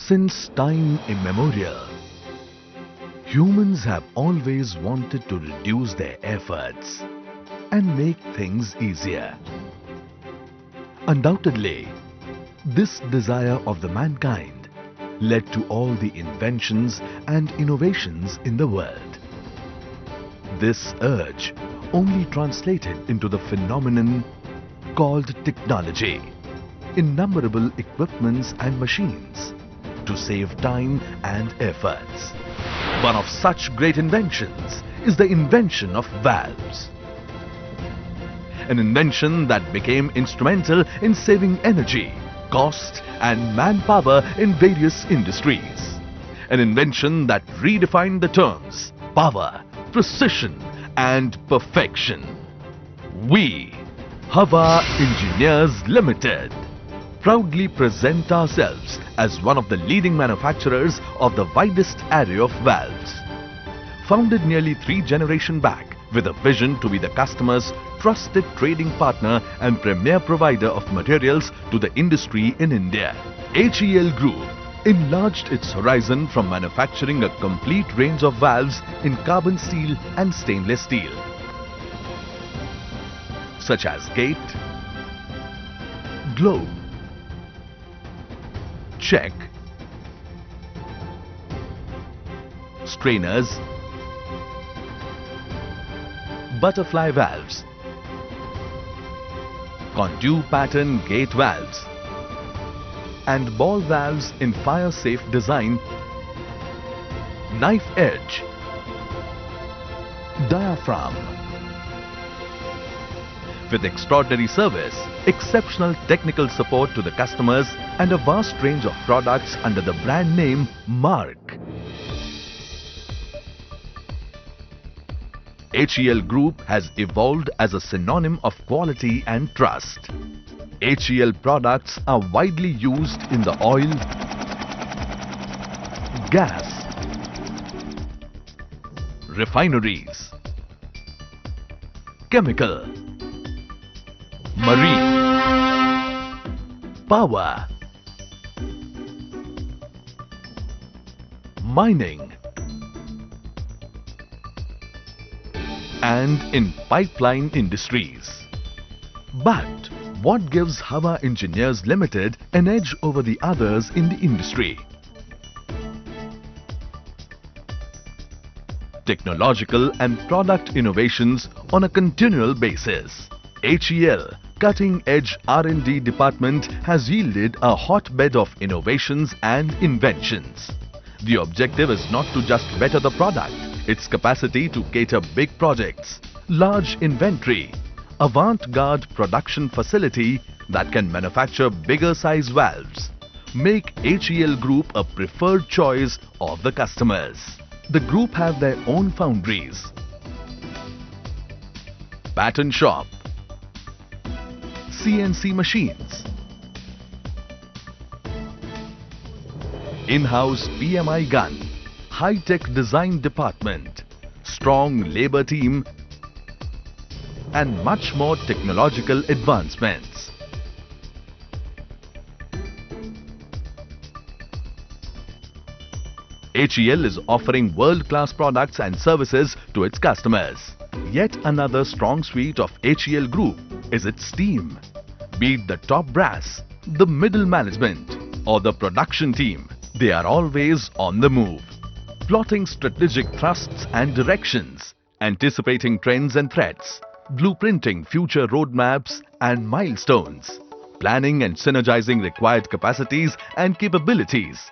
Since time immemorial, humans have always wanted to reduce their efforts and make things easier. Undoubtedly, this desire of the mankind led to all the inventions and innovations in the world. This urge only translated into the phenomenon called technology, innumerable equipments and machines to save time and efforts. One of such great inventions is the invention of valves. An invention that became instrumental in saving energy, cost and manpower in various industries. An invention that redefined the terms power, precision and perfection. We, Hawa Engineers Ltd, proudly present ourselves as one of the leading manufacturers of the widest array of valves. Founded nearly 3 generations back with a vision to be the customer's trusted trading partner and premier provider of materials to the industry in India, HEL Group enlarged its horizon from manufacturing a complete range of valves in carbon steel and stainless steel, such as gate, globe, check, strainers, butterfly valves, Conduit Pattern gate valves and ball valves in fire-safe design, knife edge, diaphragm. With extraordinary service, exceptional technical support to the customers and a vast range of products under the brand name Mark. HEL Group has evolved as a synonym of quality and trust. HEL products are widely used in the oil, gas, refineries, chemical, marine, power, mining and in pipeline industries. But what gives Hawa Engineers Ltd an edge over the others in the industry? Technological and product innovations on a continual basis. HEL cutting-edge R&D department has yielded a hotbed of innovations and inventions. The objective is not to just better the product, its capacity to cater big projects, large inventory, avant-garde production facility that can manufacture bigger size valves, make HEL Group a preferred choice of the customers. The group have their own foundries, pattern shop, CNC machines, in-house PMI gun, high-tech design department, strong labor team and much more technological advancements. HEL is offering world-class products and services to its customers. Yet another strong suite of HEL Group is its team. Be it the top brass, the middle management or the production team, they are always on the move, plotting strategic thrusts and directions, anticipating trends and threats, blueprinting future roadmaps and milestones, planning and synergizing required capacities and capabilities.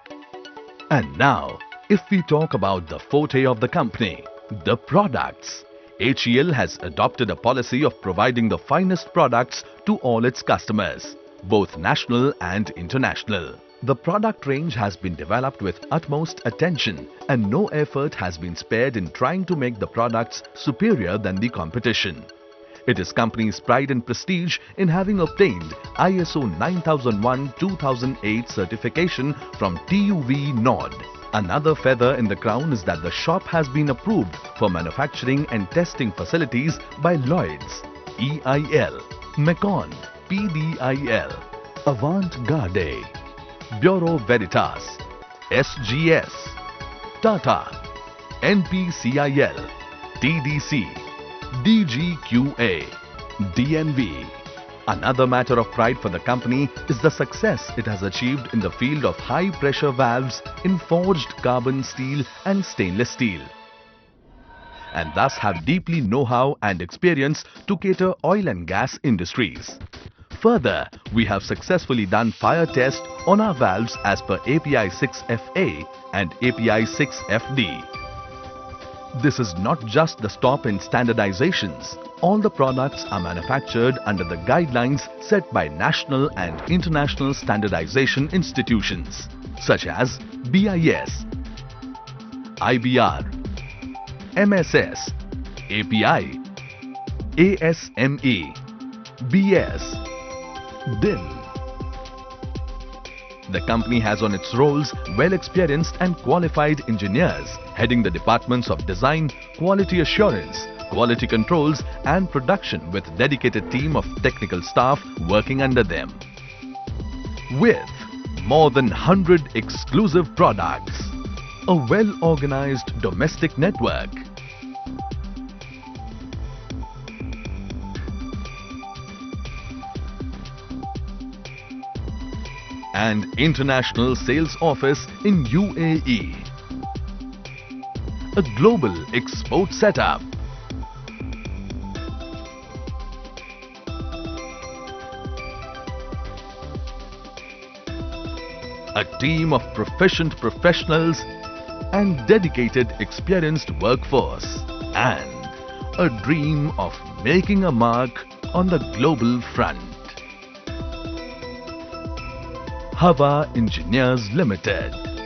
And now, if we talk about the forte of the company, the products, HEL has adopted a policy of providing the finest products to all its customers, both national and international. The product range has been developed with utmost attention and no effort has been spared in trying to make the products superior than the competition. It is company's pride and prestige in having obtained ISO 9001-2008 certification from TUV Nord. Another feather in the crown is that the shop has been approved for manufacturing and testing facilities by Lloyds, EIL, Macon, PDIL, Avant Garde, Bureau Veritas, SGS, Tata, NPCIL, TDC, DGQA, DNV. Another matter of pride for the company is the success it has achieved in the field of high pressure valves in forged carbon steel and stainless steel, and thus have deeply know-how and experience to cater oil and gas industries. Further, we have successfully done fire test on our valves as per API 6FA and API 6FD. This is not just the stop in standardizations. All the products are manufactured under the guidelines set by national and international standardization institutions such as BIS, IBR, MSS, API, ASME, BS, DIN. The company has on its rolls well-experienced and qualified engineers heading the departments of design, quality assurance, quality controls and production with dedicated team of technical staff working under them. With more than 100 exclusive products, a well-organized domestic network, and international sales office in UAE. A global export setup. A team of proficient professionals and dedicated experienced workforce. And a dream of making a mark on the global front. Hawa Engineers Ltd.